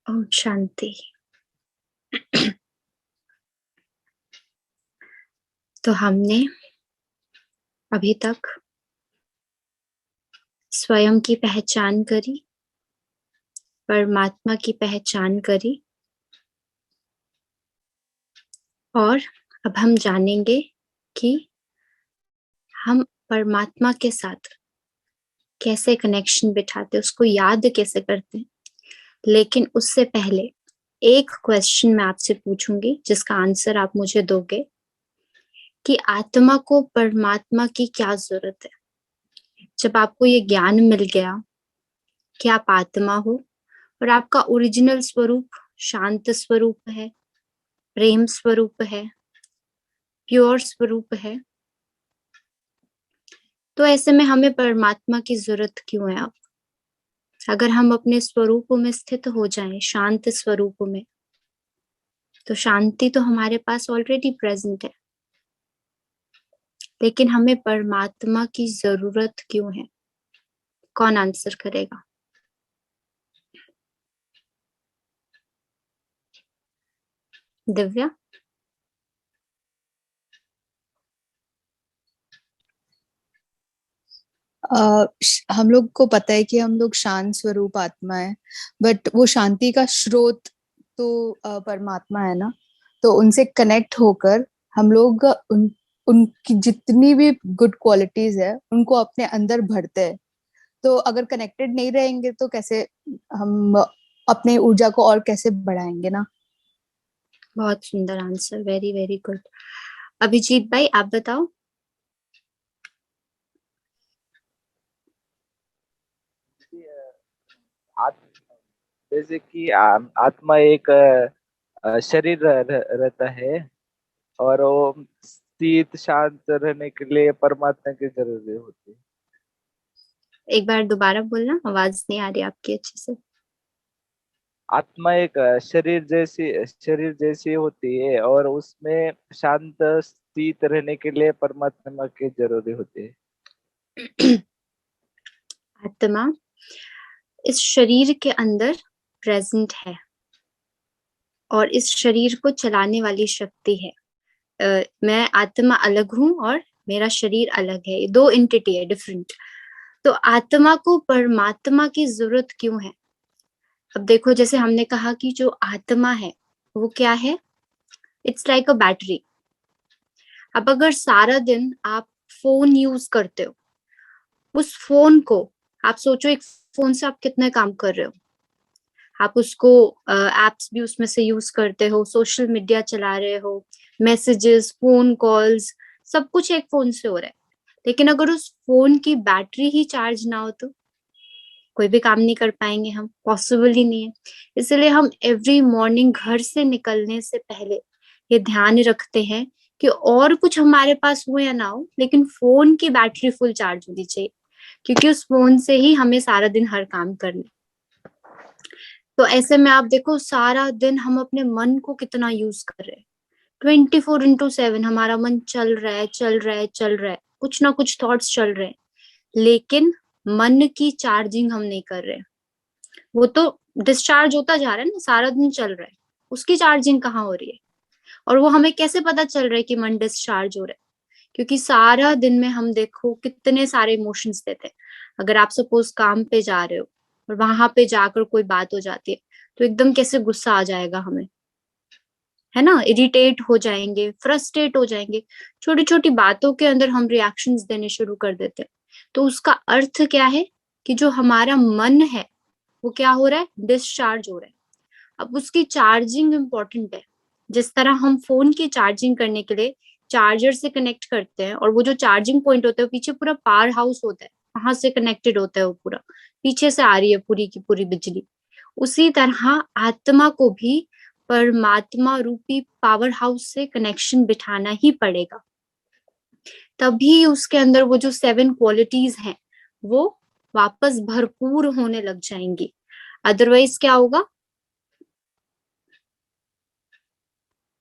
ओम शांति। तो हमने अभी तक स्वयं की पहचान करी, परमात्मा की पहचान करी, और अब हम जानेंगे कि हम परमात्मा के साथ कैसे कनेक्शन बिठाते, उसको याद कैसे करते। लेकिन उससे पहले एक क्वेश्चन मैं आपसे पूछूंगी जिसका आंसर आप मुझे दोगे कि आत्मा को परमात्मा की क्या जरूरत है। जब आपको ये ज्ञान मिल गया कि आप आत्मा हो और आपका ओरिजिनल स्वरूप शांत स्वरूप है, प्रेम स्वरूप है, प्योर स्वरूप है, तो ऐसे में हमें परमात्मा की जरूरत क्यों है। अब अगर हम अपने स्वरूप में स्थित हो जाएं, शांत स्वरूप में, तो शांति तो हमारे पास ऑलरेडी प्रेजेंट है। लेकिन हमें परमात्मा की जरूरत क्यों है? कौन आंसर करेगा? दिव्या। हम लोग को पता है कि हम लोग शांत स्वरूप आत्मा है, बट वो शांति का स्रोत तो परमात्मा है ना। तो उनसे कनेक्ट होकर हम लोग उनकी जितनी भी गुड क्वालिटीज है उनको अपने अंदर भरते हैं। तो अगर कनेक्टेड नहीं रहेंगे तो कैसे हम अपने ऊर्जा को और कैसे बढ़ाएंगे ना। बहुत सुंदर answer, very very good. Abhijit भाई, आप बताओ। आत्मा जैसे कि आत्मा एक शरीर रहता है, और वो स्थित शांत रहने के लिए परमात्मा की जरूरत होती है। एक बार दोबारा बोलना, आवाज नहीं आ रही आपकी अच्छे से। आत्मा एक शरीर जैसी होती है, और उसमें शांत स्थित रहने के लिए परमात्मा की जरूरत होती है। आत्मा इस शरीर के अंदर प्रेजेंट है और इस शरीर को चलाने वाली शक्ति है। मैं आत्मा अलग हूं और मेरा शरीर अलग है, ये दो एंटिटी है, डिफरेंट। तो आत्मा को परमात्मा की जरूरत क्यों है? अब देखो, जैसे हमने कहा कि जो आत्मा है वो क्या है? It's like a battery. अब अगर सारा दिन आप फोन यूज करते हो, उस फोन को आप सोचो, एक फोन से आप कितने काम कर रहे हो। आप उसको एप्स भी उसमें से यूज करते हो, सोशल मीडिया चला रहे हो, मैसेजेस, फोन कॉल्स, सब कुछ एक फोन से हो रहा है। लेकिन अगर उस फोन की बैटरी ही चार्ज ना हो तो कोई भी काम नहीं कर पाएंगे हम, पॉसिबल ही नहीं है। इसलिए हम एवरी मॉर्निंग घर से निकलने से पहले ये ध्यान रखते हैं कि और कुछ हमारे पास हो या ना हो, लेकिन फोन की बैटरी फुल चार्ज होनी चाहिए, क्योंकि उस फोन से ही हमें सारा दिन हर काम करना है। तो ऐसे में आप देखो, सारा दिन हम अपने मन को कितना यूज कर रहे हैं। 24/7 हमारा मन चल रहा है, चल रहा है, चल रहा है, कुछ ना कुछ थॉट्स चल रहे हैं। लेकिन मन की चार्जिंग हम नहीं कर रहे। वो तो डिस्चार्ज होता जा रहा है ना, सारा दिन चल रहा है, उसकी चार्जिंग कहाँ हो रही है? और वो हमें कैसे पता चल रहा है कि मन डिस्चार्ज हो रहा है? क्योंकि सारा दिन में हम देखो कितने सारे इमोशंस देते हैं। अगर आप सपोज काम पे जा रहे हो और वहां पे जाकर कोई बात हो जाती है, तो एकदम कैसे गुस्सा आ जाएगा हमें, है ना? इरिटेट हो जाएंगे, फ्रस्ट्रेट हो जाएंगे। छोटी छोटी बातों के अंदर हम रिएक्शंस देने शुरू कर देते हैं। तो उसका अर्थ क्या है? कि जो हमारा मन है वो क्या हो रहा है? डिस्चार्ज हो रहा है। अब उसकी चार्जिंग इंपॉर्टेंट है। जिस तरह हम फोन की चार्जिंग करने के लिए चार्जर से कनेक्ट करते हैं, और वो जो चार्जिंग पॉइंट होता है वो पीछे पूरा पावर हाउस होता है, वहां से कनेक्टेड होता है, वो पूरा पीछे से आ रही है पूरी की पूरी बिजली। उसी तरह आत्मा को भी परमात्मा रूपी पावर हाउस से कनेक्शन बिठाना ही पड़ेगा, तभी उसके अंदर वो जो 7 क्वालिटीज हैं वो वापस भरपूर होने लग जाएंगी। अदरवाइज क्या होगा?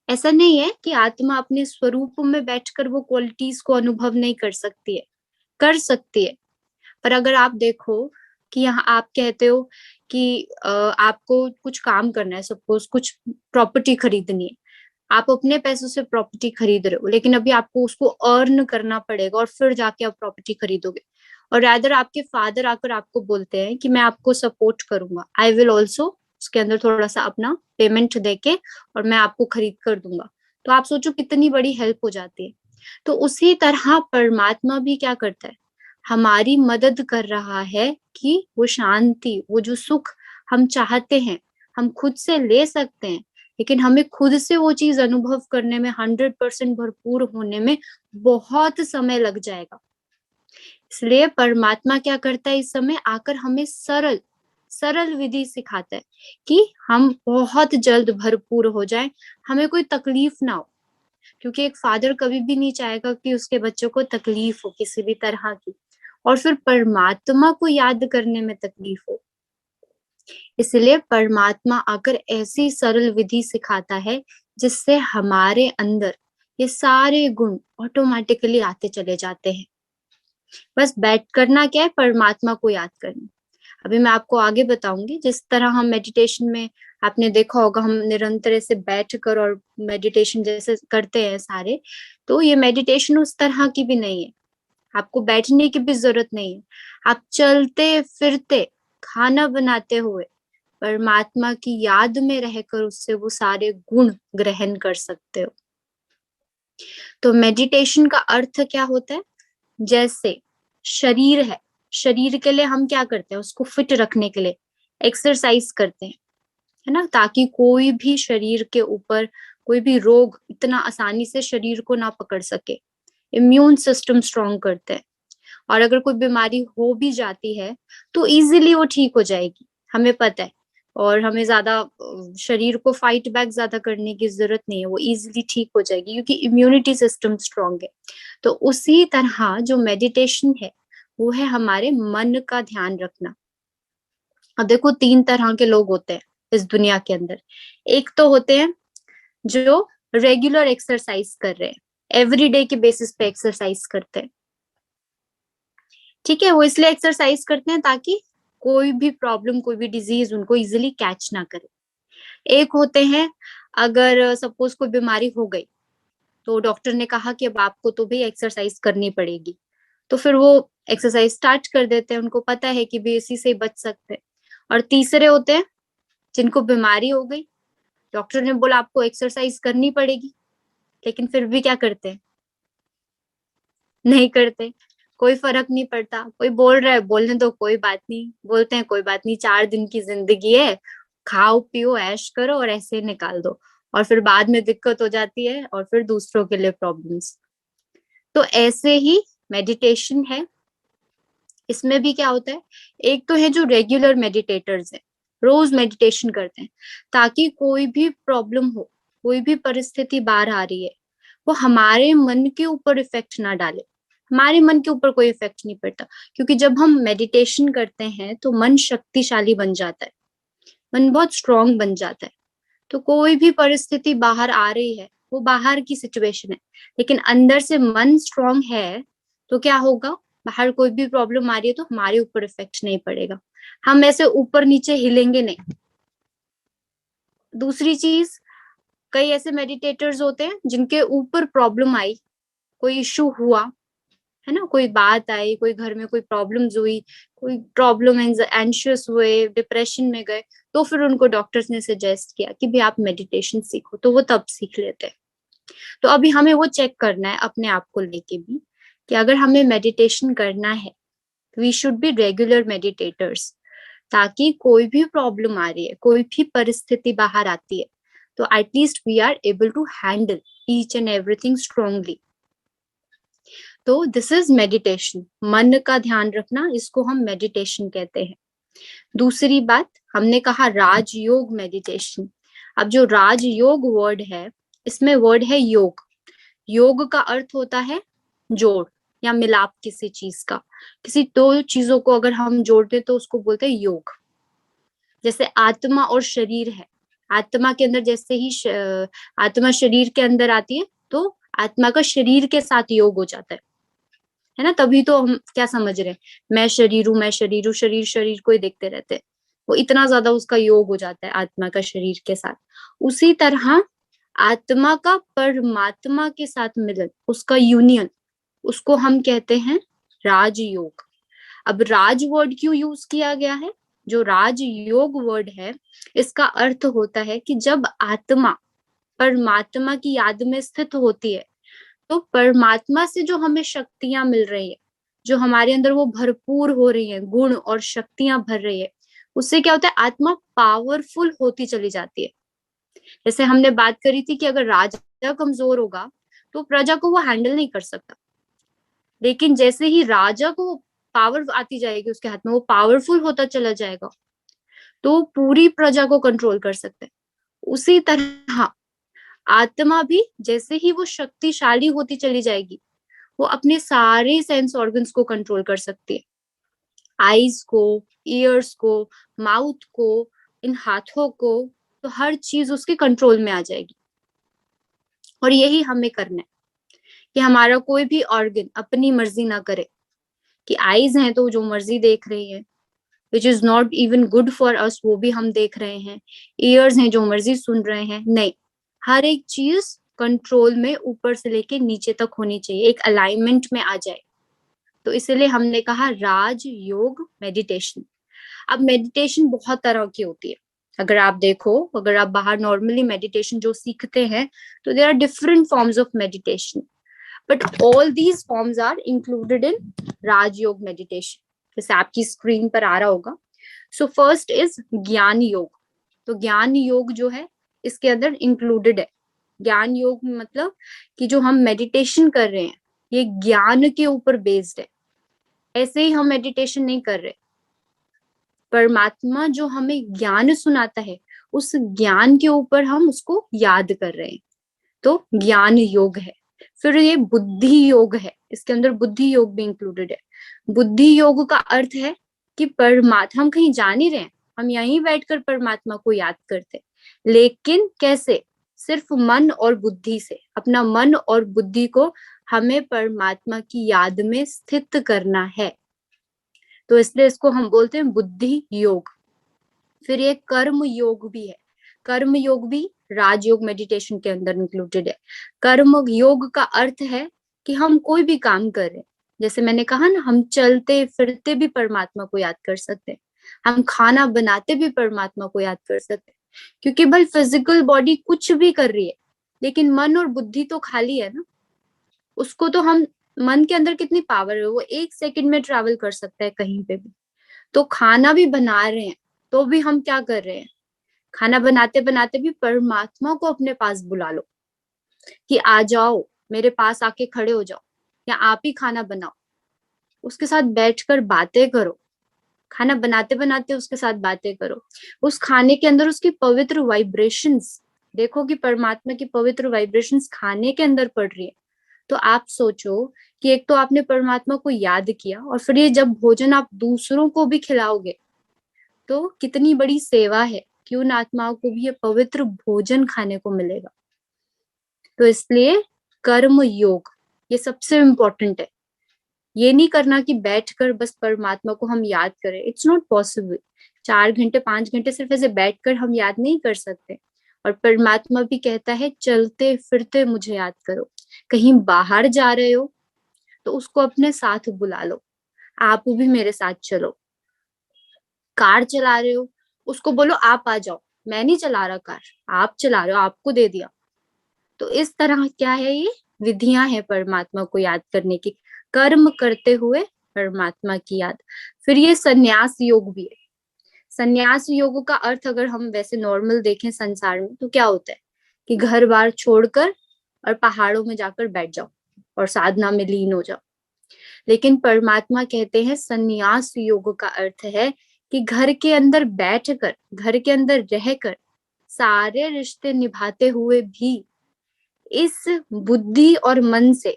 ऐसा नहीं है कि आत्मा अपने स्वरूप में बैठकर वो क्वालिटीज को अनुभव नहीं कर सकती है, कर सकती है। पर अगर आप देखो कि यहाँ आप कहते हो कि आपको कुछ काम करना है, सपोज कुछ प्रॉपर्टी खरीदनी है, आप अपने पैसों से प्रॉपर्टी खरीद रहे हो, लेकिन अभी आपको उसको अर्न करना पड़ेगा और फिर जाके आप प्रॉपर्टी खरीदोगे। और रादर आपके फादर आकर आपको बोलते हैं कि मैं आपको सपोर्ट करूंगा, आई विल ऑल्सो उसके अंदर थोड़ा सा अपना पेमेंट देके और मैं आपको खरीद कर दूंगा। तो आप सोचो कितनी बड़ी हेल्प हो जाती है। तो उसी तरह परमात्मा भी क्या करता है, हमारी मदद कर रहा है कि वो शांति, वो जो सुख हम चाहते हैं, हम खुद से ले सकते हैं, लेकिन हमें खुद से वो चीज अनुभव करने में 100% भरपूर होने में बहुत समय लग जाएगा। इसलिए परमात्मा क्या करता है, इस समय आकर हमें सरल सरल विधि सिखाता है कि हम बहुत जल्द भरपूर हो जाएं, हमें कोई तकलीफ ना हो। क्योंकि एक फादर कभी भी नहीं चाहेगा कि उसके बच्चों को तकलीफ हो किसी भी तरह की, और फिर परमात्मा को याद करने में तकलीफ हो। इसलिए परमात्मा आकर ऐसी सरल विधि सिखाता है जिससे हमारे अंदर ये सारे गुण ऑटोमेटिकली आते चले जाते हैं। बस बैठ करना क्या है, परमात्मा को याद करना। अभी मैं आपको आगे बताऊंगी, जिस तरह हम मेडिटेशन में, आपने देखा होगा हम निरंतर ऐसे बैठ कर और मेडिटेशन जैसे करते हैं सारे, तो ये मेडिटेशन उस तरह की भी नहीं है। आपको बैठने की भी जरूरत नहीं है, आप चलते फिरते, खाना बनाते हुए परमात्मा की याद में रहकर उससे वो सारे गुण ग्रहण कर सकते हो। तो मेडिटेशन का अर्थ क्या होता है, जैसे शरीर है, शरीर के लिए हम क्या करते हैं, उसको फिट रखने के लिए एक्सरसाइज करते हैं, है ना, ताकि कोई भी शरीर के ऊपर कोई भी रोग इतना आसानी से शरीर को ना पकड़ सके। इम्यून सिस्टम स्ट्रॉन्ग करते हैं, और अगर कोई बीमारी हो भी जाती है तो इजीली वो ठीक हो जाएगी, हमें पता है। और हमें ज्यादा शरीर को फाइट बैक ज्यादा करने की जरूरत नहीं है, वो इजीली ठीक हो जाएगी क्योंकि इम्यूनिटी सिस्टम स्ट्रॉन्ग है। तो उसी तरह जो मेडिटेशन है वो है हमारे मन का ध्यान रखना। अब देखो 3 तरह के लोग होते हैं इस दुनिया के अंदर। एक तो होते हैं जो रेगुलर एक्सरसाइज कर रहे हैं, एवरीडे के बेसिस पे एक्सरसाइज करते हैं, ठीक है, वो इसलिए एक्सरसाइज करते हैं ताकि कोई भी प्रॉब्लम, कोई भी डिजीज उनको इजीली कैच ना करे। एक होते हैं, अगर सपोज कोई बीमारी हो गई तो डॉक्टर ने कहा कि अब आपको तो भी एक्सरसाइज करनी पड़ेगी, तो फिर वो एक्सरसाइज स्टार्ट कर देते हैं, उनको पता है कि भी इसी से बच सकते हैं। और तीसरे होते हैं जिनको बीमारी हो गई, डॉक्टर ने बोला आपको एक्सरसाइज करनी पड़ेगी, लेकिन फिर भी क्या करते हैं, नहीं करते, कोई फर्क नहीं पड़ता, कोई बोल रहा है बोलने दो, कोई बात नहीं, बोलते हैं कोई बात नहीं, 4 दिन की जिंदगी है, खाओ पियो ऐश करो और ऐसे ही निकाल दो, और फिर बाद में दिक्कत हो जाती है और फिर दूसरों के लिए प्रॉब्लम्स। तो ऐसे ही मेडिटेशन है, इसमें भी क्या होता है, एक तो है जो रेगुलर मेडिटेटर्स है, रोज मेडिटेशन करते हैं, ताकि कोई भी प्रॉब्लम हो, कोई भी परिस्थिति बाहर आ रही है, वो हमारे मन के ऊपर इफेक्ट ना डाले। हमारे मन के ऊपर कोई इफेक्ट नहीं पड़ता, क्योंकि जब हम मेडिटेशन करते हैं तो मन शक्तिशाली बन जाता है, मन बहुत स्ट्रांग बन जाता है। तो कोई भी परिस्थिति बाहर आ रही है, वो बाहर की सिचुएशन है, लेकिन अंदर से मन स्ट्रांग है, तो क्या होगा, बाहर कोई भी प्रॉब्लम आ रही है तो हमारे ऊपर इफेक्ट नहीं पड़ेगा, हम ऐसे ऊपर नीचे हिलेंगे नहीं। दूसरी चीज, कई ऐसे मेडिटेटर्स होते हैं जिनके ऊपर प्रॉब्लम आई, कोई इशू हुआ, है ना, कोई बात आई, कोई घर में कोई प्रॉब्लम्स हुई, कोई प्रॉब्लम एंशियस हुए, डिप्रेशन में गए, तो फिर उनको डॉक्टर्स ने सजेस्ट किया कि भी आप मेडिटेशन सीखो, तो वो तब सीख लेते हैं। तो अभी हमें वो चेक करना है अपने आप को लेके भी, कि अगर हमें मेडिटेशन करना है, we should be regular meditators, ताकि कोई भी प्रॉब्लम आ रही है, कोई भी परिस्थिति बाहर आती है, तो at least we are able to handle each and everything strongly. तो दिस इज मेडिटेशन, मन का ध्यान रखना, इसको हम मेडिटेशन कहते हैं। दूसरी बात, हमने कहा राजयोग मेडिटेशन। अब जो राजयोग वर्ड है, इसमें वर्ड है योग। योग का अर्थ होता है जोड़ या मिलाप किसी चीज का, किसी दो चीजों को अगर हम जोड़ते तो उसको बोलते हैं योग। जैसे आत्मा और शरीर है, आत्मा के अंदर जैसे ही आत्मा शरीर के अंदर आती है तो आत्मा का शरीर के साथ योग हो जाता है ना, तभी तो हम क्या समझ रहे हैं, मैं शरीर हूँ, मैं शरीर हूँ, शरीर शरीर को ही देखते रहते हैं, वो इतना ज्यादा उसका योग हो जाता है आत्मा का शरीर के साथ। उसी तरह आत्मा का परमात्मा के साथ मिलन, उसका यूनियन, उसको हम कहते हैं राजयोग। अब राज वर्ड क्यों यूज किया गया है? जो राजयोग वर्ड है, इसका अर्थ होता है कि जब आत्मा परमात्मा की याद में स्थित होती है, तो परमात्मा से जो हमें शक्तियां मिल रही है, जो हमारे अंदर वो भरपूर हो रही है, गुण और शक्तियां भर रही है, उससे क्या होता है, आत्मा पावरफुल होती चली जाती है। जैसे हमने बात करी थी कि अगर राजा कमजोर होगा तो प्रजा को वो हैंडल नहीं कर सकता, लेकिन जैसे ही राजा को पावर आती जाएगी उसके हाथ में, वो पावरफुल होता चला जाएगा, तो पूरी प्रजा को कंट्रोल कर सकता है। उसी तरह आत्मा भी जैसे ही वो शक्तिशाली होती चली जाएगी, वो अपने सारे सेंस ऑर्गन्स को कंट्रोल कर सकती है। आईज को, ईयर्स को, माउथ को, इन हाथों को, तो हर चीज उसके कंट्रोल में आ जाएगी। और यही हमें करना है कि हमारा कोई भी ऑर्गन अपनी मर्जी ना करे, कि आईज हैं तो जो मर्जी देख रही है, which is not even good for us, वो भी हम देख रहे हैं। ईयर्स हैं जो मर्जी सुन रहे हैं, नहीं, हर एक चीज कंट्रोल में ऊपर से लेके नीचे तक होनी चाहिए, एक अलाइनमेंट में आ जाए। तो इसलिए हमने कहा राज योग मेडिटेशन। अब मेडिटेशन बहुत तरह की होती है। अगर आप देखो, अगर आप बाहर नॉर्मली मेडिटेशन जो सीखते हैं, तो there are different forms of meditation, but all these forms are included in Rajyoga meditation, जैसे आपकी स्क्रीन पर आ रहा होगा। सो फर्स्ट इज ज्ञान योग। तो ज्ञान योग जो है इसके अंदर इंक्लूडेड है। ज्ञान योग मतलब कि जो हम मेडिटेशन कर रहे हैं ये ज्ञान के ऊपर बेस्ड है। ऐसे ही हम मेडिटेशन नहीं कर रहे, परमात्मा जो हमें ज्ञान सुनाता है उस ज्ञान के ऊपर हम उसको याद कर रहे हैं, तो ज्ञान योग है। फिर ये बुद्धि योग है, इसके अंदर बुद्धि योग भी इंक्लूडेड है। बुद्धि योग का अर्थ है कि परमात्मा, हम कहीं जा नहीं रहे हैं, हम यहीं बैठकर परमात्मा को याद करते, लेकिन कैसे? सिर्फ मन और बुद्धि से, अपना मन और बुद्धि को हमें परमात्मा की याद में स्थित करना है, तो इसलिए इसको हम बोलते हैं बुद्धि योग। फिर ये कर्म योग भी है। कर्म योग भी राजयोग मेडिटेशन के अंदर इंक्लूडेड है। कर्म योग का अर्थ है कि हम कोई भी काम कर रहे हैं, जैसे मैंने कहा ना, हम चलते फिरते भी परमात्मा को याद कर सकते हैं, हम खाना बनाते भी परमात्मा को याद कर सकते हैं, क्योंकि भाई फिजिकल बॉडी कुछ भी कर रही है, लेकिन मन और बुद्धि तो खाली है ना। उसको तो हम, मन के अंदर कितनी पावर है, वो 1 सेकंड में ट्रैवल कर सकता है कहीं पे भी। तो खाना भी बना रहे हैं तो भी हम क्या कर रहे हैं, खाना बनाते बनाते भी परमात्मा को अपने पास बुला लो कि आ जाओ, मेरे पास आके खड़े हो जाओ, या आप ही खाना बनाओ, उसके साथ बैठकर बातें करो, खाना बनाते बनाते उसके साथ बातें करो। उस खाने के अंदर उसकी पवित्र वाइब्रेशंस देखो, कि परमात्मा की पवित्र वाइब्रेशंस खाने के अंदर पड़ रही है। तो आप सोचो कि एक तो आपने परमात्मा को याद किया, और फिर ये जब भोजन आप दूसरों को भी खिलाओगे तो कितनी बड़ी सेवा है कि उन आत्माओं को भी ये पवित्र भोजन खाने को मिलेगा। तो इसलिए कर्म योग ये सबसे इम्पोर्टेंट है। ये नहीं करना कि बैठकर बस परमात्मा को हम याद करें, इट्स नॉट पॉसिबल। 4 घंटे 5 घंटे सिर्फ ऐसे बैठकर हम याद नहीं कर सकते। और परमात्मा भी कहता है चलते फिरते मुझे याद करो। कहीं बाहर जा रहे हो तो उसको अपने साथ बुला लो, आप भी मेरे साथ चलो। कार चला रहे हो, उसको बोलो आप आ जाओ, मैं नहीं चला रहा कार, आप चला रहे हो, आपको दे दिया। तो इस तरह क्या है, ये विधियां हैं परमात्मा को याद करने की, कर्म करते हुए परमात्मा की याद। फिर ये संन्यास योग भी है। संन्यास योग का अर्थ अगर हम वैसे नॉर्मल देखें संसार में, तो क्या होता है कि घर बार छोड़कर और पहाड़ों में जाकर बैठ जाओ और साधना में लीन हो जाओ। लेकिन परमात्मा कहते हैं संन्यास योग का अर्थ है कि घर के अंदर बैठकर, घर के अंदर रहकर सारे रिश्ते निभाते हुए भी इस बुद्धि और मन से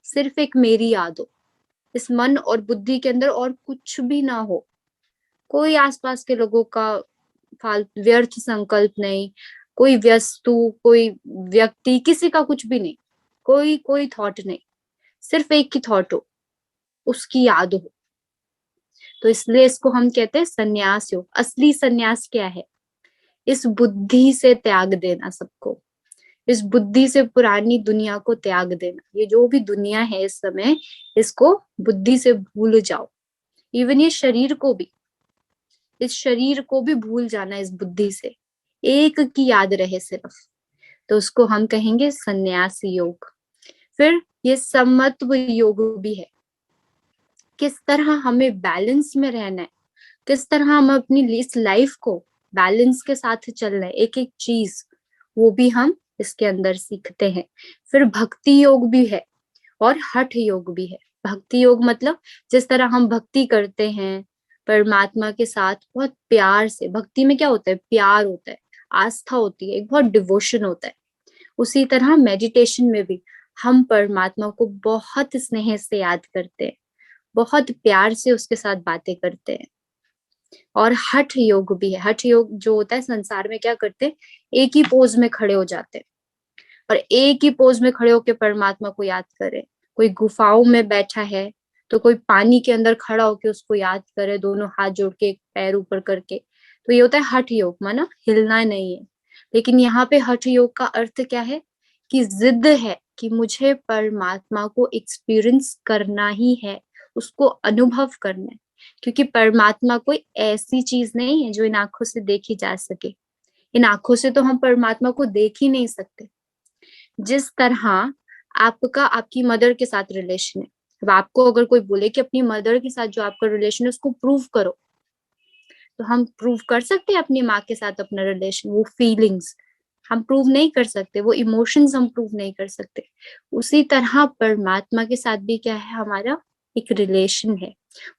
सिर्फ एक मेरी याद हो, इस मन और बुद्धि के अंदर और कुछ भी ना हो, कोई आसपास के लोगों का फालतू व्यर्थ संकल्प नहीं, कोई वस्तु, कोई व्यक्ति, किसी का कुछ भी नहीं, कोई कोई थॉट नहीं, सिर्फ एक ही थॉट हो, उसकी याद हो। तो इसलिए इसको हम कहते हैं संन्यास योग। असली संन्यास क्या है? इस बुद्धि से त्याग देना सबको, इस बुद्धि से पुरानी दुनिया को त्याग देना। ये जो भी दुनिया है इस समय, इसको बुद्धि से भूल जाओ। इवन ये शरीर को भी, इस शरीर को भी भूल जाना इस बुद्धि से, एक की याद रहे सिर्फ, तो उसको हम कहेंगे संन्यास योग। फिर ये समत्व योग भी है। किस तरह हमें बैलेंस में रहना है, किस तरह हम अपनी इस लाइफ को बैलेंस के साथ चलना है, एक एक चीज, वो भी हम इसके अंदर सीखते हैं। फिर भक्ति योग भी है और हठ योग भी है। भक्ति योग मतलब जिस तरह हम भक्ति करते हैं परमात्मा के साथ बहुत प्यार से, भक्ति में क्या होता है? प्यार होता है, आस्था होती है, एक बहुत डिवोशन होता है। उसी तरह मेडिटेशन में भी हम परमात्मा को बहुत स्नेह से याद करते हैं, बहुत प्यार से उसके साथ बातें करते हैं। और हठ योग भी है। हठ योग जो होता है, संसार में क्या करते हैं, एक ही पोज में खड़े हो जाते हैं और एक ही पोज में खड़े होकर परमात्मा को याद करे। कोई गुफाओं में बैठा है तो कोई पानी के अंदर खड़ा होकर उसको याद करे, दोनों हाथ जोड़ के, एक पैर ऊपर करके। तो ये होता है हठ योग, माना हिलना नहीं है। लेकिन यहाँ पे हठ योग का अर्थ क्या है? कि जिद है कि मुझे परमात्मा को एक्सपीरियंस करना ही है, उसको अनुभव करना है। क्योंकि परमात्मा कोई ऐसी चीज नहीं है जो इन आंखों से देखी जा सके। इन आंखों से तो हम परमात्मा को देख ही नहीं सकते। जिस तरह आपका आपकी मदर के साथ रिलेशन है, अब आपको अगर कोई बोले कि अपनी मदर के साथ जो आपका रिलेशन है उसको प्रूव करो, तो हम प्रूव कर सकते हैं अपनी माँ के साथ अपना रिलेशन, वो फीलिंग्स हम प्रूव नहीं कर सकते, वो इमोशंस हम प्रूव नहीं कर सकते। उसी तरह परमात्मा के साथ भी क्या है, हमारा एक रिलेशन है,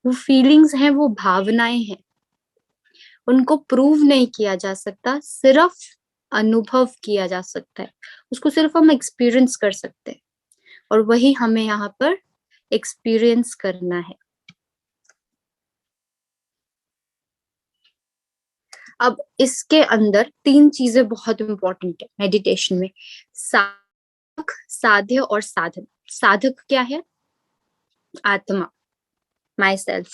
वो फीलिंग्स हैं, वो भावनाएं हैं, उनको प्रूव नहीं किया जा सकता, सिर्फ अनुभव किया जा सकता है, उसको सिर्फ हम एक्सपीरियंस कर सकते हैं। और वही हमें यहाँ पर एक्सपीरियंस करना है। अब इसके अंदर तीन चीजें बहुत इंपॉर्टेंट है मेडिटेशन में, साधक, साध्य और साधन। साधक क्या है? आत्मा, माई सेल्फ।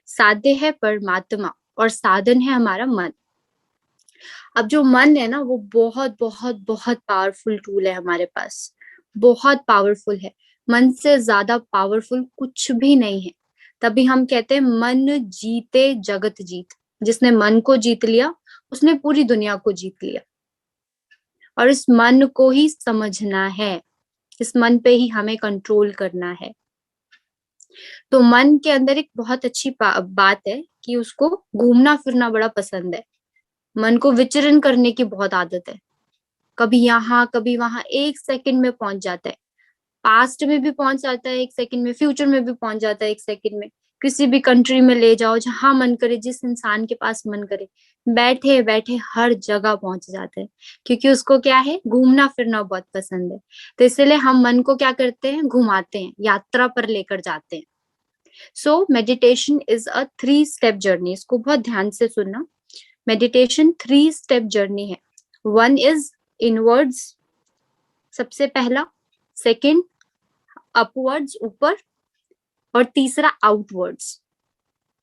साध्य है परमात्मा और साधन है हमारा मन। अब जो मन है ना, वो बहुत बहुत बहुत पावरफुल टूल है हमारे पास, बहुत पावरफुल है। मन से ज्यादा पावरफुल कुछ भी नहीं है। तभी हम कहते हैं मन जीते जगत जीत। जिसने मन को जीत लिया उसने पूरी दुनिया को जीत लिया। और इस मन को ही समझना है, इस मन पे ही हमें कंट्रोल करना है। तो मन के अंदर एक बहुत अच्छी बात है कि उसको घूमना फिरना बड़ा पसंद है। मन को विचरण करने की बहुत आदत है, कभी यहाँ कभी वहां, एक सेकंड में पहुंच जाता है। पास्ट में भी पहुंच जाता है एक सेकंड में, फ्यूचर में भी पहुंच जाता है एक सेकंड में। किसी भी कंट्री में ले जाओ, जहां मन करे, जिस इंसान के पास मन करे, बैठे बैठे हर जगह पहुंच जाते हैं। क्योंकि उसको क्या है, घूमना फिरना बहुत पसंद है। तो इसलिए हम मन को क्या करते हैं, घुमाते हैं, यात्रा पर लेकर जाते हैं। So meditation is a 3 step journey. इसको बहुत ध्यान से सुनना। मेडिटेशन 3 स्टेप जर्नी है। 1 इज इनवर्ड्स, सबसे पहला। सेकंड अपवर्ड्स, ऊपर। और तीसरा आउटवर्ड्स।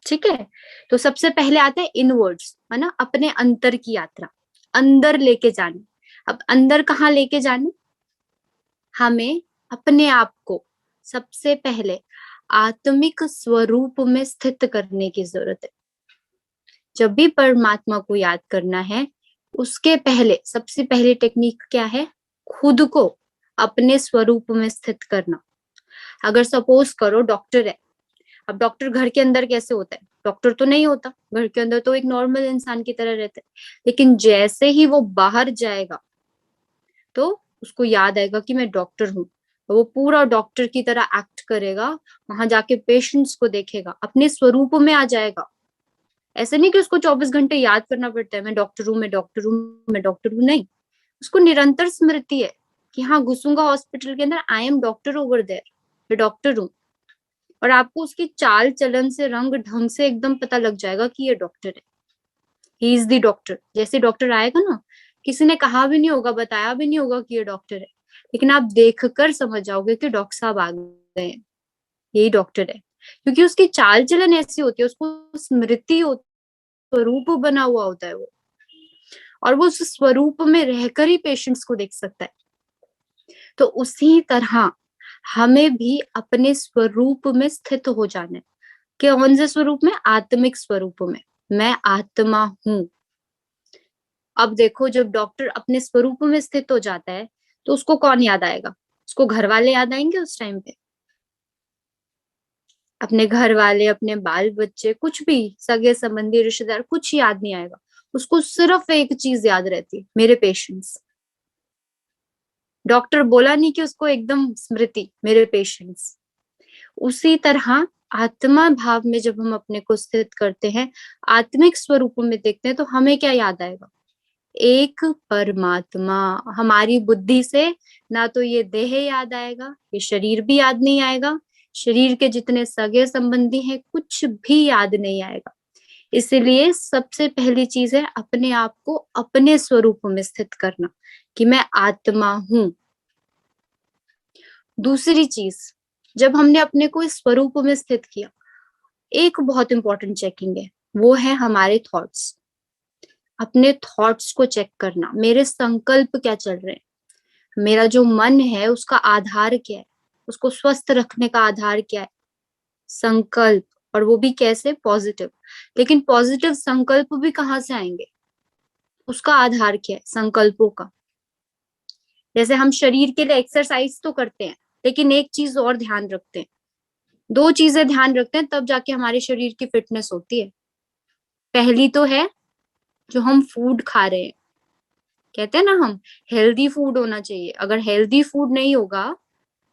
ठीक है, तो सबसे पहले आता है इनवर्ड्स, है ना, अपने अंतर की यात्रा, अंदर लेके जाने। अब अंदर कहाँ लेके जाने? हमें अपने आप को सबसे पहले आत्मिक स्वरूप में स्थित करने की जरूरत है। जब भी परमात्मा को याद करना है, उसके पहले सबसे पहली टेक्निक क्या है? खुद को अपने स्वरूप में स्थित करना। अगर सपोज करो डॉक्टर है, अब डॉक्टर घर के अंदर कैसे होता है? डॉक्टर तो नहीं होता घर के अंदर, तो एक नॉर्मल इंसान की तरह रहता है। लेकिन जैसे ही वो बाहर जाएगा तो उसको याद आएगा कि मैं डॉक्टर हूँ, वो पूरा डॉक्टर की तरह एक्ट करेगा, वहां जाके पेशेंट्स को देखेगा, अपने स्वरूप में आ जाएगा। ऐसे नहीं कि उसको 24 घंटे याद करना पड़ता है, मैं डॉक्टर हूँ, मैं डॉक्टर हूँ, मैं डॉक्टर हूँ, नहीं। उसको निरंतर स्मृति है कि हाँ, घुसूंगा हॉस्पिटल के अंदर, I am doctor over there, मैं डॉक्टर हूँ। और आपको उसकी चाल चलन से, रंग ढंग से एकदम पता लग जाएगा कि ये डॉक्टर है, ही इज द डॉक्टर। जैसे डॉक्टर आएगा ना, किसी ने कहा भी नहीं होगा, बताया भी नहीं होगा कि ये डॉक्टर है, लेकिन आप देखकर समझ जाओगे कि डॉक्टर साहब आ गए हैं, यही डॉक्टर है। क्योंकि उसकी चाल चलन ऐसी होती है, उसको स्मृति स्वरूप बना हुआ होता है वो, और वो उस स्वरूप में रहकर ही पेशेंट्स को देख सकता है। तो उसी तरह हमें भी अपने स्वरूप में स्थित हो जाना है। कि कौन से स्वरूप में? आत्मिक स्वरूप में। मैं आत्मा हूं। अब देखो, जब डॉक्टर अपने स्वरूप में स्थित हो जाता है तो उसको कौन याद आएगा? उसको घर वाले याद आएंगे उस टाइम पे? अपने घर वाले, अपने बाल बच्चे, कुछ भी सगे संबंधी रिश्तेदार, कुछ याद नहीं आएगा। उसको सिर्फ एक चीज याद रहती है, मेरे पेशेंट्स। डॉक्टर बोला नहीं कि उसको एकदम स्मृति, मेरे पेशेंट्स। उसी तरह आत्मा भाव में जब हम अपने को स्थित करते हैं, आत्मिक स्वरूप में देखते हैं, तो हमें क्या याद आएगा? एक परमात्मा। हमारी बुद्धि से ना तो ये देह याद आएगा, ये शरीर भी याद नहीं आएगा, शरीर के जितने सगे संबंधी हैं कुछ भी याद नहीं आएगा। इसलिए सबसे पहली चीज है अपने आप को अपने स्वरूप में स्थित करना, कि मैं आत्मा हूं। दूसरी चीज, जब हमने अपने को इस स्वरूप में स्थित किया, एक बहुत इंपॉर्टेंट चेकिंग है, वो है हमारे थॉट्स। अपने थॉट्स को चेक करना, मेरे संकल्प क्या चल रहे हैं, मेरा जो मन है उसका आधार क्या है, उसको स्वस्थ रखने का आधार क्या है? संकल्प। और वो भी कैसे? पॉजिटिव। लेकिन पॉजिटिव संकल्प भी कहाँ से आएंगे? उसका आधार क्या है? संकल्पों का। जैसे हम शरीर के लिए एक्सरसाइज तो करते हैं, लेकिन एक चीज और ध्यान रखते हैं, दो चीजें ध्यान रखते हैं, तब जाके हमारे शरीर की फिटनेस होती है। पहली तो है जो हम फूड खा रहे हैं, कहते हैं ना हम, हेल्दी फूड होना चाहिए। अगर हेल्दी फूड नहीं होगा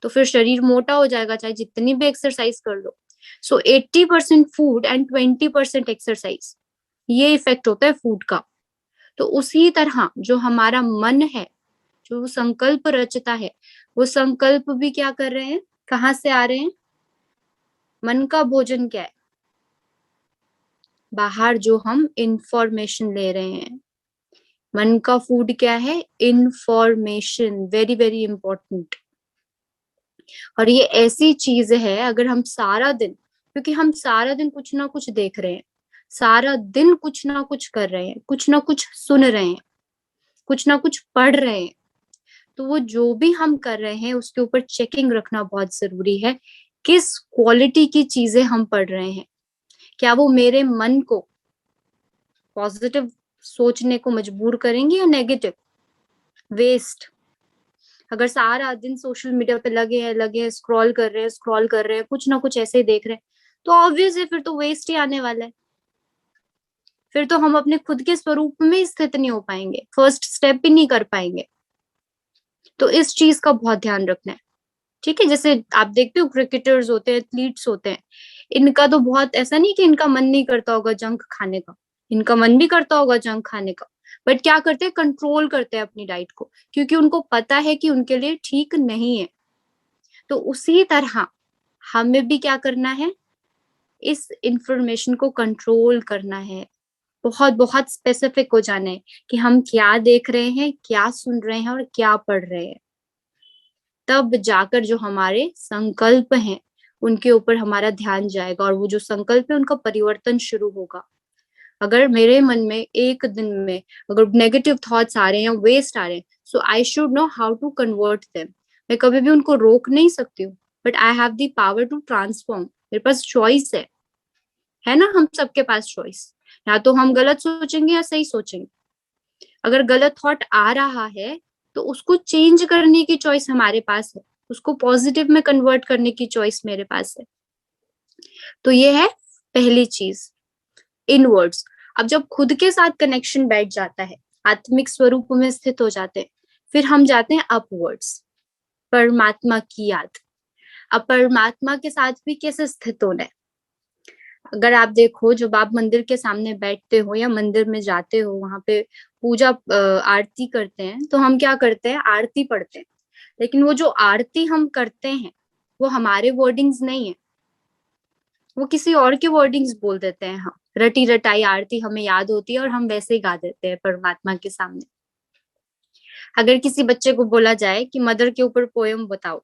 तो फिर शरीर मोटा हो जाएगा, चाहे जितनी भी एक्सरसाइज कर लो। सो 80% फूड एंड 20% एक्सरसाइज, ये इफेक्ट होता है फूड का। तो उसी तरह जो हमारा मन है, जो संकल्प रचता है, वो संकल्प भी क्या कर रहे हैं? कहाँ से आ रहे हैं? मन का भोजन क्या है? बाहर जो हम इंफॉर्मेशन ले रहे हैं। मन का फूड क्या है? इंफॉर्मेशन। Very very important. और ये ऐसी चीज है, अगर हम सारा दिन, क्योंकि हम सारा दिन कुछ ना कुछ देख रहे हैं, सारा दिन कुछ ना कुछ कर रहे हैं, कुछ ना कुछ सुन रहे हैं, कुछ ना कुछ पढ़ रहे हैं, तो वो जो भी हम कर रहे हैं उसके ऊपर चेकिंग रखना बहुत जरूरी है। किस क्वालिटी की चीजें हम पढ़ रहे हैं? क्या वो मेरे मन को पॉजिटिव सोचने को मजबूर करेंगे या नेगेटिव? वेस्ट। अगर सारा दिन सोशल मीडिया पे लगे हैं, स्क्रॉल कर रहे हैं, कुछ ना कुछ ऐसे ही देख रहे हैं, तो ऑब्वियस है फिर तो वेस्ट ही आने वाला है। फिर तो हम अपने खुद के स्वरूप में स्थित नहीं हो पाएंगे, फर्स्ट स्टेप भी नहीं कर पाएंगे। तो इस चीज का बहुत ध्यान रखना है। ठीक है, जैसे आप देखते हो क्रिकेटर्स होते हैं, एथलीट्स होते हैं, इनका तो बहुत ऐसा नहीं कि इनका मन नहीं करता होगा जंक खाने का, इनका मन भी करता होगा जंक खाने का, बट क्या करते हैं? कंट्रोल करते हैं अपनी डाइट को, क्योंकि उनको पता है कि उनके लिए ठीक नहीं है। तो उसी तरह हमें भी क्या करना है? इस इंफॉर्मेशन को कंट्रोल करना है। बहुत बहुत स्पेसिफिक हो जाना है कि हम क्या देख रहे हैं, क्या सुन रहे हैं और क्या पढ़ रहे हैं। तब जाकर जो हमारे संकल्प हैं उनके ऊपर हमारा ध्यान जाएगा, और वो जो संकल्प है उनका परिवर्तन शुरू होगा। अगर मेरे मन में एक दिन में अगर नेगेटिव थॉट्स आ रहे हैं, वेस्ट आ रहे हैं, so I should know how to convert them. मैं कभी भी उनको रोक नहीं सकती हूँ, but I have the power to transform. मेरे पास चॉइस है ना? हम सबके पास चॉइस, या तो हम गलत सोचेंगे या सही सोचेंगे। अगर गलत थॉट आ रहा है तो उसको चेंज करने की चॉइस हमारे पास है, उसको पॉजिटिव में कन्वर्ट करने की चॉइस मेरे पास है। तो ये है पहली चीज, इनवर्ड्स। अब जब खुद के साथ कनेक्शन बैठ जाता है, आत्मिक स्वरूप में स्थित हो जाते हैं, फिर हम जाते हैं अपवर्ड्स, परमात्मा की याद। अब परमात्मा के साथ भी कैसे स्थित होना है? अगर आप देखो, जब आप मंदिर के सामने बैठते हो या मंदिर में जाते हो, वहां पे पूजा आरती करते हैं, तो हम क्या करते हैं? आरती पढ़ते हैं। लेकिन वो जो आरती हम करते हैं वो हमारे वर्डिंग्स नहीं है, वो किसी और के वर्डिंग्स बोल देते हैं। हम रटी रटाई आरती हमें याद होती है और हम वैसे ही गा देते हैं परमात्मा के सामने। अगर किसी बच्चे को बोला जाए कि मदर के ऊपर पोयम बताओ,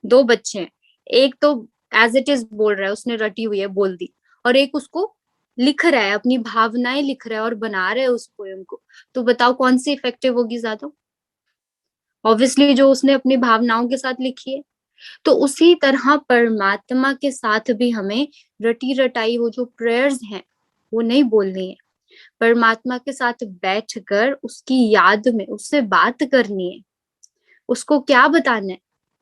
दो बच्चे हैं, एक तो एज इट इज बोल रहा है, उसने रटी हुई है बोल दी, और एक उसको लिख रहा है, अपनी भावनाएं लिख रहा है और बना रहा है उस पोएम को, तो बताओ कौन सी इफेक्टिव होगी ज्यादा? ऑब्वियसली जो उसने अपनी भावनाओं के साथ लिखी है। तो उसी तरह परमात्मा के साथ भी हमें रटी रटाई वो जो प्रेयर्स हैं वो नहीं बोलनी है। परमात्मा के साथ बैठकर उसकी याद में उससे बात करनी है। उसको क्या बताना है?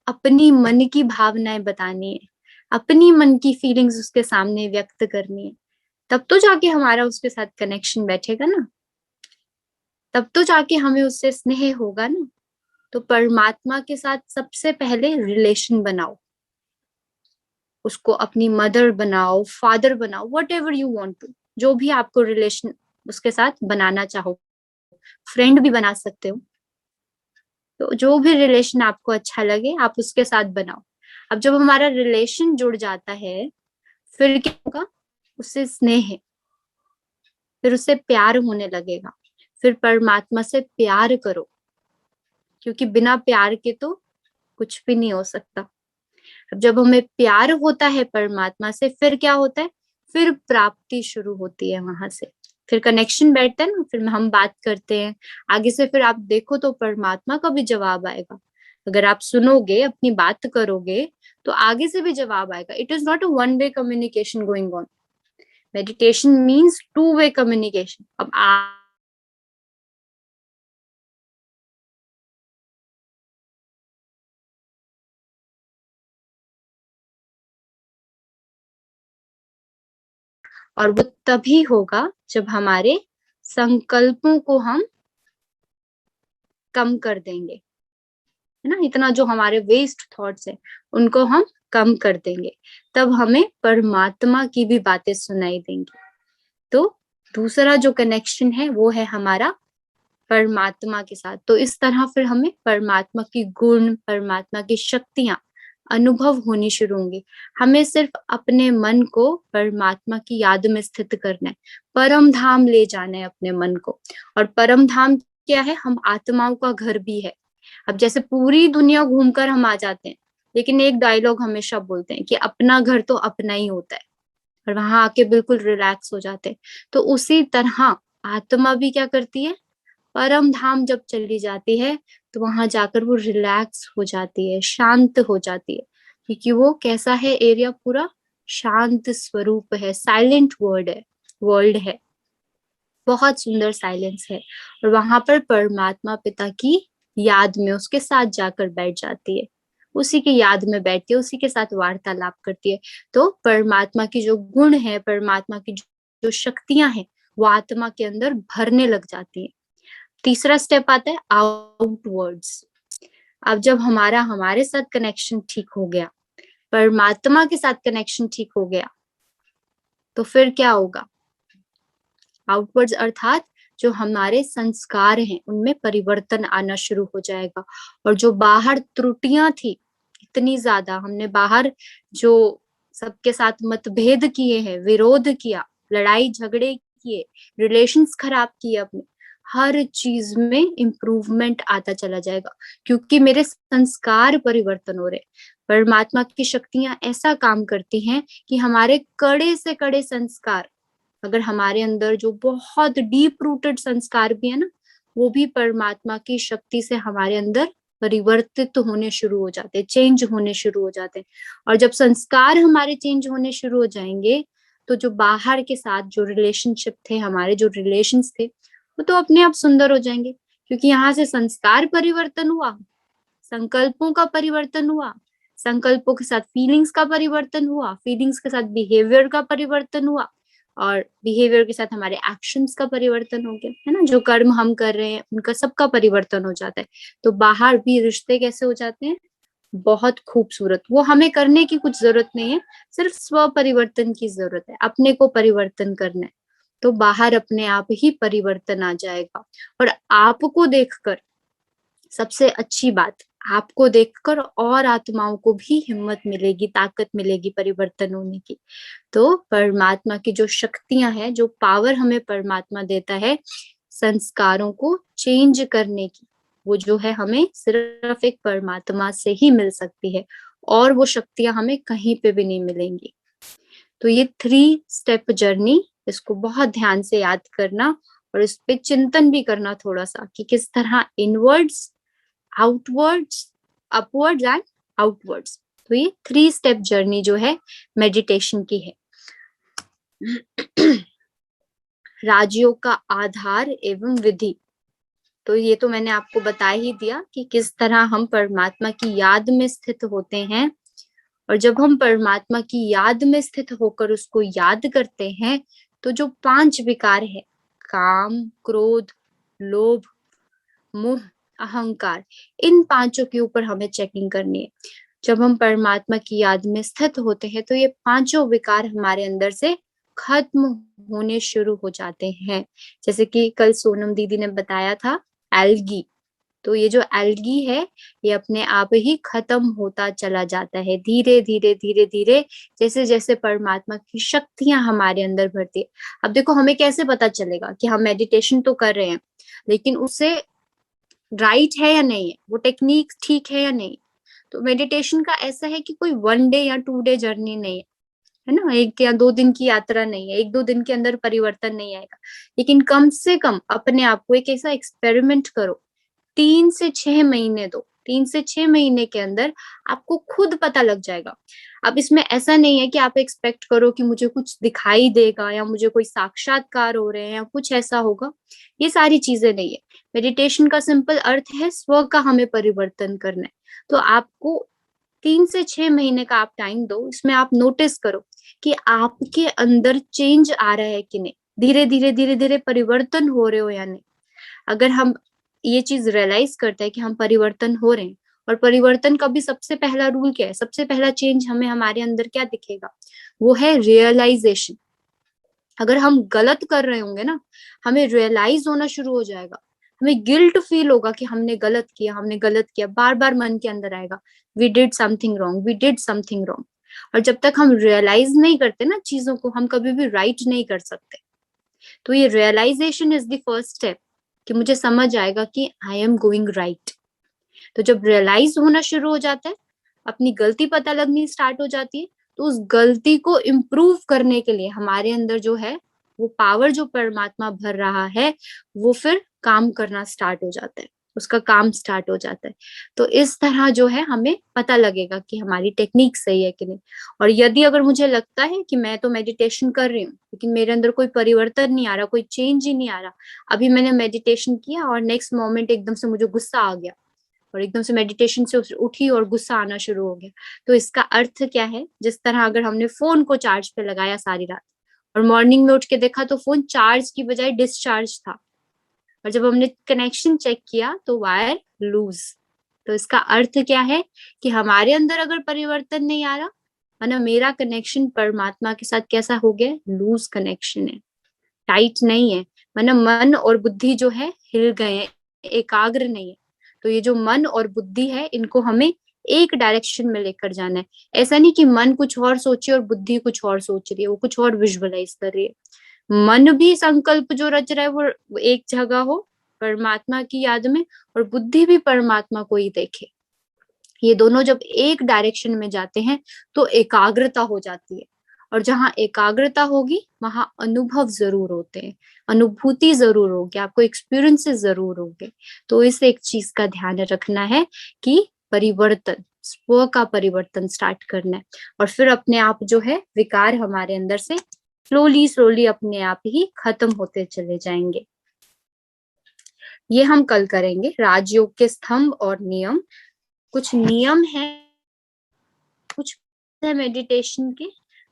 अपनी मन की भावनाएं बतानी है, अपनी मन की फीलिंग्स उसके सामने व्यक्त करनी है। तब तो जाके हमारा उसके साथ कनेक्शन बैठेगा ना, तब तो जाके हमें उससे स्नेह होगा ना। तो परमात्मा के साथ सबसे पहले रिलेशन बनाओ, उसको अपनी मदर बनाओ, फादर बनाओ, whatever you want to, जो भी आपको रिलेशन उसके साथ बनाना चाहो, फ्रेंड भी बना सकते हो। तो जो भी रिलेशन आपको अच्छा लगे आप उसके साथ बनाओ। अब जब हमारा रिलेशन जुड़ जाता है फिर क्या होगा? उससे स्नेह है, फिर उससे प्यार होने लगेगा। फिर परमात्मा से प्यार करो, क्योंकि बिना प्यार के तो कुछ भी नहीं हो सकता। अब जब हमें प्यार होता है परमात्मा से फिर क्या होता है? फिर प्राप्ति शुरू होती है वहां से, फिर कनेक्शन बैठता है ना, फिर हम बात करते हैं आगे से। फिर आप देखो तो परमात्मा का भी जवाब आएगा। अगर आप सुनोगे, अपनी बात करोगे, तो आगे से भी जवाब आएगा। It is not a one way communication going on. Meditation means two way communication. अब और वो तभी होगा जब हमारे संकल्पों को हम कम कर देंगे, है ना। इतना जो हमारे वेस्ट थॉट्स है उनको हम कम कर देंगे, तब हमें परमात्मा की भी बातें सुनाई देंगी। तो दूसरा जो कनेक्शन है वो है हमारा परमात्मा के साथ। तो इस तरह फिर हमें परमात्मा की गुण, परमात्मा की शक्तियां अनुभव होनी शुरू होंगी। हमें सिर्फ अपने मन को परमात्मा की याद में स्थित करना है, परम धाम ले जाना है अपने मन को। और परम धाम क्या है? हम आत्माओं का घर भी है। अब जैसे पूरी दुनिया घूमकर हम आ जाते हैं, लेकिन एक डायलॉग हमेशा बोलते हैं कि अपना घर तो अपना ही होता है, और वहां आके बिल्कुल रिलैक्स हो जाते हैं। तो उसी तरह आत्मा भी क्या करती है? परम धाम जब चली जाती है तो वहां जाकर वो रिलैक्स हो जाती है, शांत हो जाती है, क्योंकि वो कैसा है? एरिया पूरा शांत स्वरूप है, साइलेंट वर्ल्ड है, बहुत सुंदर साइलेंस है। और वहां पर परमात्मा पिता की याद में उसके साथ जाकर बैठ जाती है, उसी की याद में बैठती है, उसी के साथ वार्तालाप करती है। तो परमात्मा की जो गुण है, परमात्मा की जो शक्तियां हैं, वो आत्मा के अंदर भरने लग जाती है। तीसरा स्टेप आता है आउटवर्ड्स। अब जब हमारा हमारे साथ कनेक्शन ठीक हो गया, परमात्मा के साथ कनेक्शन ठीक हो गया, तो फिर क्या होगा? आउटवर्ड्स अर्थात जो हमारे संस्कार हैं उनमें परिवर्तन आना शुरू हो जाएगा। और जो बाहर त्रुटियां थी, इतनी ज्यादा हमने बाहर जो सबके साथ मतभेद किए हैं, विरोध किया, लड़ाई झगड़े किए, रिलेशंस खराब किए अपने, हर चीज में इम्प्रूवमेंट आता चला जाएगा, क्योंकि मेरे संस्कार परिवर्तन हो रहे। परमात्मा की शक्तियां ऐसा काम करती हैं कि हमारे कड़े से कड़े संस्कार, अगर हमारे अंदर जो बहुत डीप रूटेड संस्कार भी है ना, वो भी परमात्मा की शक्ति से हमारे अंदर परिवर्तित होने शुरू हो जाते हैं, चेंज होने शुरू हो जाते हैं। और जब संस्कार हमारे चेंज होने शुरू हो जाएंगे, तो जो बाहर के साथ जो रिलेशनशिप थे, हमारे जो रिलेशंस थे, वो तो अपने आप सुंदर हो जाएंगे, क्योंकि यहाँ से संस्कार परिवर्तन हुआ, संकल्पों का परिवर्तन हुआ, संकल्पों के साथ फीलिंग्स का परिवर्तन हुआ, फीलिंग्स के साथ बिहेवियर का परिवर्तन हुआ, और बिहेवियर के साथ हमारे एक्शंस का परिवर्तन हो गया, है ना। जो कर्म हम कर रहे हैं उनका सबका परिवर्तन हो जाता है। तो बाहर भी रिश्ते कैसे हो जाते हैं? बहुत खूबसूरत। वो हमें करने की कुछ जरूरत नहीं है, सिर्फ स्व परिवर्तन की जरूरत है, अपने को परिवर्तन करना है। तो बाहर अपने आप ही परिवर्तन आ जाएगा। और आपको देखकर, सबसे अच्छी बात, आपको देखकर और आत्माओं को भी हिम्मत मिलेगी, ताकत मिलेगी परिवर्तन होने की। तो परमात्मा की जो शक्तियां हैं, जो पावर हमें परमात्मा देता है संस्कारों को चेंज करने की, वो जो है हमें सिर्फ एक परमात्मा से ही मिल सकती है। और वो शक्तियां हमें कहीं पे भी नहीं मिलेंगी। तो ये 3 स्टेप जर्नी, इसको बहुत ध्यान से याद करना और इस पे चिंतन भी करना थोड़ा सा कि किस तरह inwards, outwards, upwards and outwards. तो ये 3 स्टेप जर्नी जो है मेडिटेशन की है। राजयोग का आधार एवं विधि, तो ये तो मैंने आपको बता ही दिया कि किस तरह हम परमात्मा की याद में स्थित होते हैं। और जब हम परमात्मा की याद में स्थित होकर उसको याद करते हैं तो जो 5 विकार है, काम, क्रोध, लोभ, मोह, अहंकार, इन पांचों के ऊपर हमें चेकिंग करनी है। जब हम परमात्मा की याद में स्थित होते हैं तो ये पांचों विकार हमारे अंदर से खत्म होने शुरू हो जाते हैं। जैसे कि कल सोनम दीदी ने बताया था एल्गी, तो ये जो एल्गी है ये अपने आप ही खत्म होता चला जाता है धीरे धीरे धीरे धीरे, जैसे जैसे परमात्मा की शक्तियां हमारे अंदर भरती है। अब देखो हमें कैसे पता चलेगा कि हम मेडिटेशन तो कर रहे हैं लेकिन उससे राइट है या नहीं है, वो टेक्निक ठीक है या नहीं। तो मेडिटेशन का ऐसा है कि कोई 1 डे या 2 डे जर्नी नहीं है, है ना, 1 या 2 दिन की यात्रा नहीं है, 1-2 दिन के अंदर परिवर्तन नहीं आएगा। लेकिन कम से कम अपने आप को एक ऐसा एक्सपेरिमेंट करो, 3 से 6 महीने दो, 3 से 6 महीने के अंदर आपको खुद पता लग जाएगा। अब इसमें ऐसा नहीं है कि आप एक्सपेक्ट करो कि मुझे कुछ दिखाई देगा या मुझे कोई साक्षात्कार हो रहे हैं या कुछ ऐसा होगा, ये सारी चीजें नहीं है। मेडिटेशन का सिंपल अर्थ है स्व का हमें परिवर्तन करना है। तो आपको 3 से 6 महीने का आप टाइम दो, इसमें आप नोटिस करो कि आपके अंदर चेंज आ रहा है कि नहीं, धीरे धीरे परिवर्तन हो रहे हो या नहीं। अगर हम ये चीज रियलाइज करते हैं कि हम परिवर्तन हो रहे हैं, और परिवर्तन का भी सबसे पहला रूल क्या है, सबसे पहला चेंज हमें हमारे अंदर क्या दिखेगा, वो है रियलाइजेशन। अगर हम गलत कर रहे होंगे ना, हमें रियलाइज होना शुरू हो जाएगा, हमें गिल्ट फील होगा कि हमने गलत किया, हमने गलत किया, बार बार मन के अंदर आएगा we did something wrong, we did something wrong. और जब तक हम रियलाइज नहीं करते ना चीजों को, हम कभी भी राइट नहीं कर सकते। तो ये realisation is the first step कि मुझे समझ आएगा कि आई एम गोइंग राइट। तो जब रियलाइज होना शुरू हो जाता है, अपनी गलती पता लगनी स्टार्ट हो जाती है, तो उस गलती को इम्प्रूव करने के लिए हमारे अंदर जो है वो पावर जो परमात्मा भर रहा है वो फिर काम करना स्टार्ट हो जाता है, उसका काम स्टार्ट हो जाता है। तो इस तरह जो है हमें पता लगेगा कि हमारी टेक्निक सही है कि नहीं। और यदि अगर मुझे लगता है कि मैं तो मेडिटेशन कर रही हूँ लेकिन मेरे अंदर कोई परिवर्तन नहीं आ रहा, कोई चेंज ही नहीं आ रहा, अभी मैंने मेडिटेशन किया और नेक्स्ट मोमेंट एकदम से मुझे गुस्सा आ गया और एकदम से मेडिटेशन से उठी और गुस्सा आना शुरू हो गया, तो इसका अर्थ क्या है, जिस तरह अगर हमने फोन को चार्ज पे लगाया सारी रात और मॉर्निंग में उठ के देखा तो फोन चार्ज की बजाय डिस्चार्ज था, और जब हमने कनेक्शन चेक किया तो वायर लूज। तो इसका अर्थ क्या है कि हमारे अंदर अगर परिवर्तन नहीं आ रहा, माना मेरा कनेक्शन परमात्मा के साथ कैसा हो गया, लूज कनेक्शन है, टाइट नहीं है, माना मन और बुद्धि जो है हिल गए हैं, एकाग्र नहीं है। तो ये जो मन और बुद्धि है इनको हमें एक डायरेक्शन में लेकर जाना है। ऐसा नहीं कि मन कुछ और सोचे और बुद्धि कुछ और सोच रही है, वो कुछ और विजुअलाइज कर रही है। मन भी संकल्प जो रच रहा है वो एक जगह हो परमात्मा की याद में, और बुद्धि भी परमात्मा को ही देखे। ये दोनों जब एक डायरेक्शन में जाते हैं तो एकाग्रता हो जाती है, और जहां एकाग्रता होगी वहां अनुभव जरूर होते हैं, अनुभूति जरूर होगी, आपको एक्सपीरियंसेस जरूर होंगे। तो इस एक चीज का ध्यान रखना है कि परिवर्तन, स्व का परिवर्तन स्टार्ट करना है, और फिर अपने आप जो है विकार हमारे अंदर से स्लोली स्लोली अपने आप ही खत्म होते चले जाएंगे। ये हम कल करेंगे, राजयोग के स्तंभ और नियम। कुछ नियम है, कुछ है मेडिटेशन के,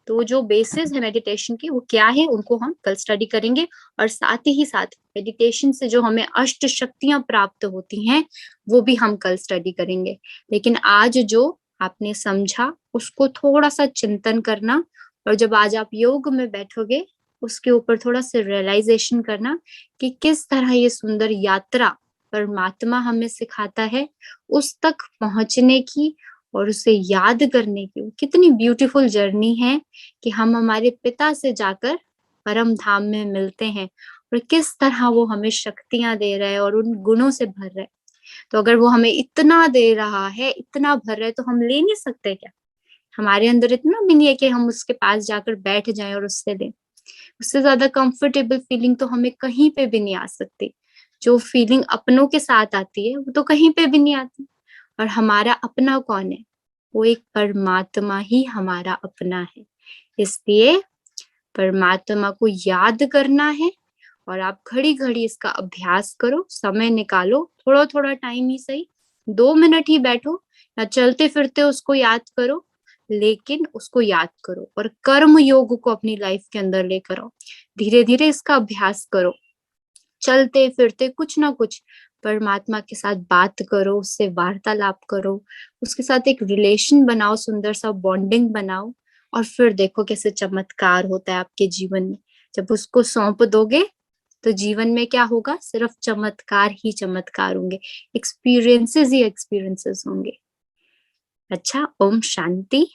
तो जो बेसिस है मेडिटेशन की वो क्या है उनको हम कल स्टडी करेंगे। और साथ ही साथ मेडिटेशन से जो हमें अष्ट शक्तियां प्राप्त होती हैं वो भी हम कल स्टडी करेंगे। लेकिन आज जो आपने समझा उसको थोड़ा सा चिंतन करना, और जब आज आप योग में बैठोगे उसके ऊपर थोड़ा सा रियलाइजेशन करना कि किस तरह ये सुंदर यात्रा परमात्मा हमें सिखाता है उस तक पहुंचने की और उसे याद करने की। कितनी ब्यूटीफुल जर्नी है कि हम हमारे पिता से जाकर परम धाम में मिलते हैं, और किस तरह वो हमें शक्तियां दे रहे हैं और उन गुणों से भर रहे हैं। तो अगर वो हमें इतना दे रहा है, इतना भर रहा है, तो हम ले नहीं सकते क्या? हमारे अंदर इतना भी नहीं है कि हम उसके पास जाकर बैठ जाएं और उससे लें। उससे ज्यादा कंफर्टेबल फीलिंग तो हमें कहीं पे भी नहीं आ सकती। जो फीलिंग अपनों के साथ आती है वो तो कहीं पे भी नहीं आती। और हमारा अपना कौन है? वो एक परमात्मा ही हमारा अपना है। इसलिए परमात्मा को याद करना है, और आप घड़ी घड़ी इसका अभ्यास करो, समय निकालो, थोड़ा थोड़ा टाइम ही सही, 2 मिनट ही बैठो या चलते फिरते उसको याद करो, लेकिन उसको याद करो और कर्म योग को अपनी लाइफ के अंदर लेकर आओ। धीरे धीरे इसका अभ्यास करो, चलते फिरते कुछ ना कुछ परमात्मा के साथ बात करो, उससे वार्तालाप करो, उसके साथ एक रिलेशन बनाओ, सुंदर सा बॉन्डिंग बनाओ, और फिर देखो कैसे चमत्कार होता है आपके जीवन में। जब उसको सौंप दोगे तो जीवन में क्या होगा? सिर्फ चमत्कार ही चमत्कार होंगे, एक्सपीरियंसेस ही एक्सपीरियंसेस होंगे। अच्छा, ओम शांति।